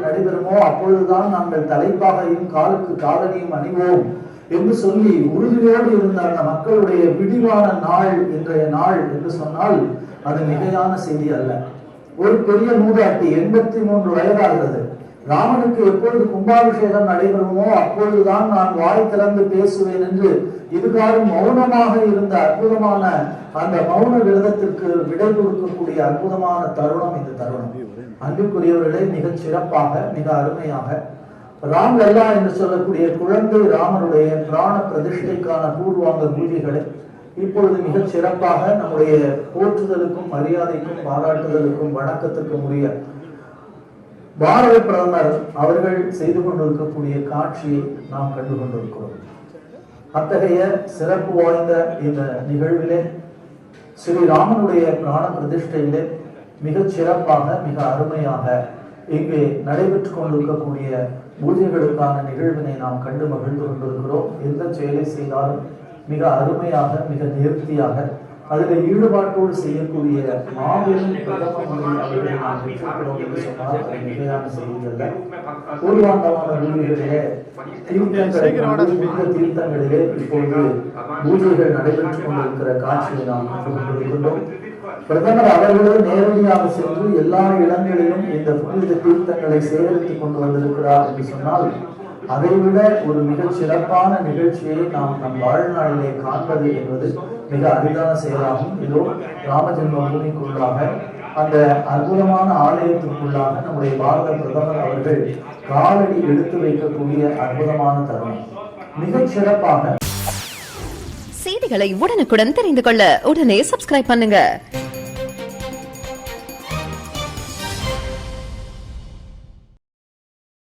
நடைபெறுமோ அப்பொழுதுதான் நாங்கள் தலைப்பாகையும் காலுக்கு காலணியும் அணிவோம் என்று சொல்லி உறுதியோடு இருந்த அந்த மக்களுடைய விடிவான நாள் இன்றைய நாள் என்று சொன்னால் அது மிகையான செய்தி அல்ல. ஒரு பெரிய மூதாட்டி 83 வயதாகிறது. ராமனுக்கு எப்பொழுது கும்பாபிஷேகம் நடைபெறுமோ அப்பொழுதுதான் நான் வாய் திறந்து பேசுவேன் என்று இதுகாலம் மௌனமாக இருந்த அற்புதமான அந்த மௌன விரதத்திற்கு விடை கொடுக்கக்கூடிய அற்புதமான தருணம் இந்த தருணம். அன்புக்குரியவர்களே, மிக சிறப்பாக மிக அருமையாக ராம் லல்லா என்று சொல்லக்கூடிய குழந்தை ராமனுடைய பிராண பிரதிஷ்டைக்கான பூர்வாங்க பூஜைகளை இப்பொழுது மிக சிறப்பாக நம்முடைய போற்றுதலுக்கும் மரியாதைக்கும் பாராட்டுதலுக்கும் வணக்கத்திற்கும் உரிய பாரத பிரதமர் அவர்கள் செய்து கொண்டிருக்கக்கூடிய காட்சியை நாம் கண்டு கொண்டிருக்கிறோம். அத்தகைய சிறப்பு வாய்ந்த இந்த நிகழ்விலே ஸ்ரீராமனுடைய பிராண பிரதிஷ்டையிலே மிக சிறப்பாக மிக அருமையாக இங்கே நடைபெற்றுக் கொண்டிருக்கக்கூடிய பூஜைகளுக்கான நிகழ்வினை நாம் கண்டு மகிழ்ந்து கொண்டிருக்கிறோம். எந்த செயலை செய்தாலும் மிக அருமையாக மிக நேர்த்தியாக அதில் ஈடுபாட்டோடு செய்யக்கூடிய மாபெரும் பிரதம மந்திரி அவர்களை நாம் பெற்றிருக்கிறோம் என்று சொன்னால் அது மிகையான செய்தி அல்ல. பூர்வாங்கமான பூஜைகளிலே தீர்த்தங்களிலே இப்பொழுது பூஜைகள் நடைபெற்றுக் கொண்டிருக்கிற காட்சியை நாம் கண்டு கொண்டிருக்கின்றோம். பிரதமர் அவர்களும் நேரடியாக சென்று எல்லா இடங்களிலும் இந்த புனித தீர்த்தங்களை சேகரித்துக் கொண்டு வந்திருக்கிறார் என்று சொன்னால் அதைவிட ஒரு மிக சிறப்பான நிகழ்ச்சியை நாம் நம் வாழ்நாளிலே காண்பது என்பது மிக அரிதான செயலாகும். இதோ ராமஜென்ம பூமிக்குள்ளாக அந்த அற்புதமான ஆலயத்திற்குள்ளாக நம்முடைய பாரத பிரதமர் அவர்கள் காலடி எடுத்து வைக்கக்கூடிய அற்புதமான தருணம். மிக சிறப்பாக செய்திகளை உடனுக்குடன் தெரிந்து கொள்ள உடனே சப்ஸ்கிரைப் பண்ணுங்க.